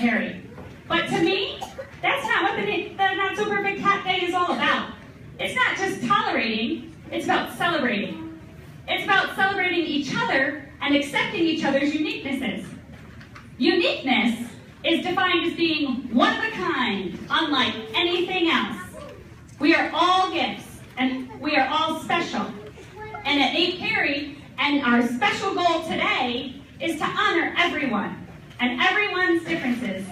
Carrie. But to me, that's not what the Not So Perfect Hat Day is all about. It's not just tolerating, it's about celebrating. It's about celebrating each other and accepting each other's uniquenesses. Uniqueness is defined as being one of a kind, unlike anything else. We are all gifts, and we are all special. And at Nate Carey, and our special goal today is to honor everyone and everyone's differences.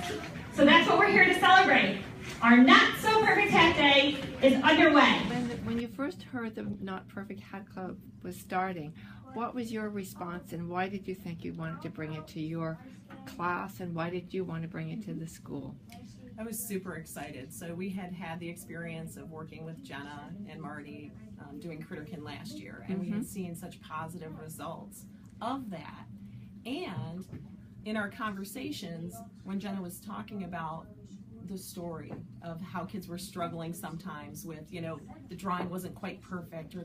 So that's what we're here to celebrate. Our Not So Perfect Hat Day is underway. When you first heard the Not Perfect Hat Club was starting, what was your response, and why did you think you wanted to bring it to your class, and why did you want to bring it to the school? I was super excited. So we had the experience of working with Jenna and Marty doing Critterkin last year, and we had seen such positive results of that. And in our conversations, when Jenna was talking about the story of how kids were struggling sometimes with, you know, the drawing wasn't quite perfect, or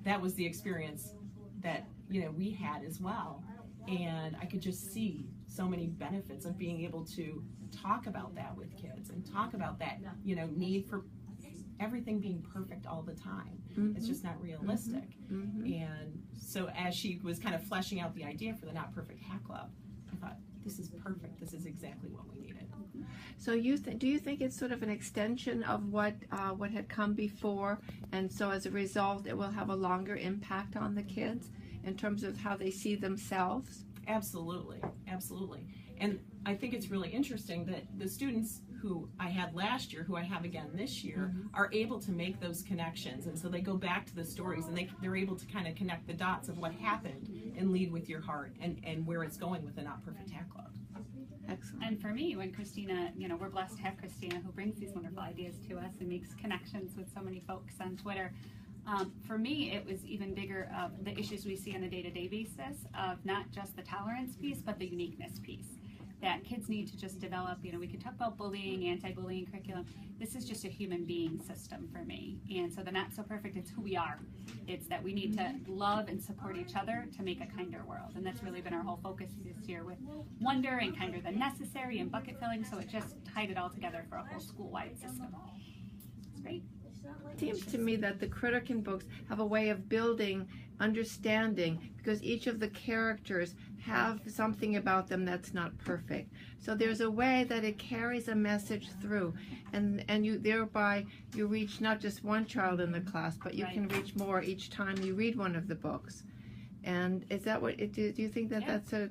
that was the experience that, you know, we had as well. And I could just see so many benefits of being able to talk about that with kids and talk about that, you know, need for everything being perfect all the time. It's just not realistic. And so as she was kind of fleshing out the idea for the Not Perfect Hat Club, I thought, this is perfect. This is exactly what we needed. So do you think it's sort of an extension of what had come before, and so as a result it will have a longer impact on the kids in terms of how they see themselves? Absolutely, absolutely. And I think it's really interesting that the students who I had last year, who I have again this year, are able to make those connections. And so they go back to the stories, and they're able to kind of connect the dots of what happened and Lead With Your Heart and where it's going with the Not Perfect Hat Club. Excellent. And for me, when Christina, you know, we're blessed to have Christina who brings these wonderful ideas to us and makes connections with so many folks on Twitter. For me, it was even bigger of the issues we see on a day-to-day basis of not just the tolerance piece, but the uniqueness piece. That kids need to just develop, you know, we could talk about bullying, anti-bullying curriculum. This is just a human being system for me. And so the Not So Perfect, it's who we are. It's that we need to love and support each other to make a kinder world. And that's really been our whole focus this year with wonder and kinder than necessary and bucket filling. So it just tied it all together for a whole school-wide system. It's great. It seems to me that the Critterkin books have a way of building understanding, because each of the characters have something about them that's not perfect. So there's a way that it carries a message through, and you thereby you reach not just one child in the class, but you can reach more each time you read one of the books. And is that what do you think that that's a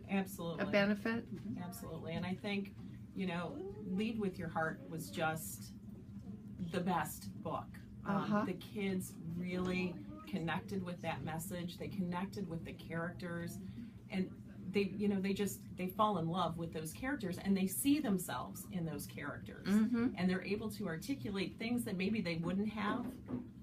benefit? Absolutely. And I think, you know, Lead With Your Heart was just the best book. The kids really connected with that message. They connected with the characters, and they fall in love with those characters, and they see themselves in those characters, and they're able to articulate things that maybe they wouldn't have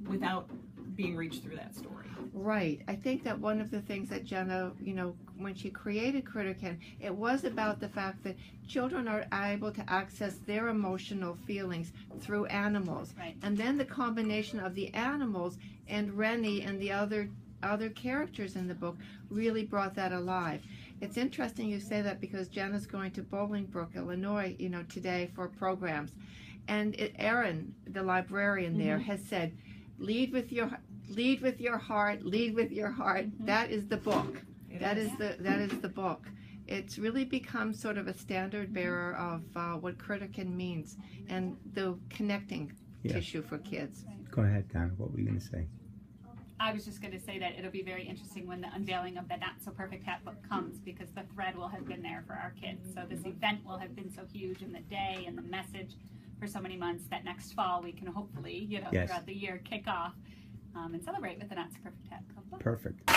without being reached through that story. Right. I think that one of the things that Jenna, you know, when she created Critterkin, it was about the fact that children are able to access their emotional feelings through animals. Right. And then the combination of the animals and Rennie and the other characters in the book really brought that alive. It's interesting you say that, because Jenna's going to Bolingbrook, Illinois, you know, today for programs. And Erin, the librarian there, has said, Lead with your heart, lead with your heart. That is the book. That is the book. It's really become sort of a standard bearer of what Critterkin means and the connecting tissue for kids. Go ahead, Donna. What were you going to say? I was just going to say that it'll be very interesting when the unveiling of the Not So Perfect Hat book comes, because the thread will have been there for our kids. So this event will have been so huge, and the day and the message for so many months that next fall we can hopefully, you know, throughout the year kick off and celebrate with the Not So Perfect Hat Club book. Perfect.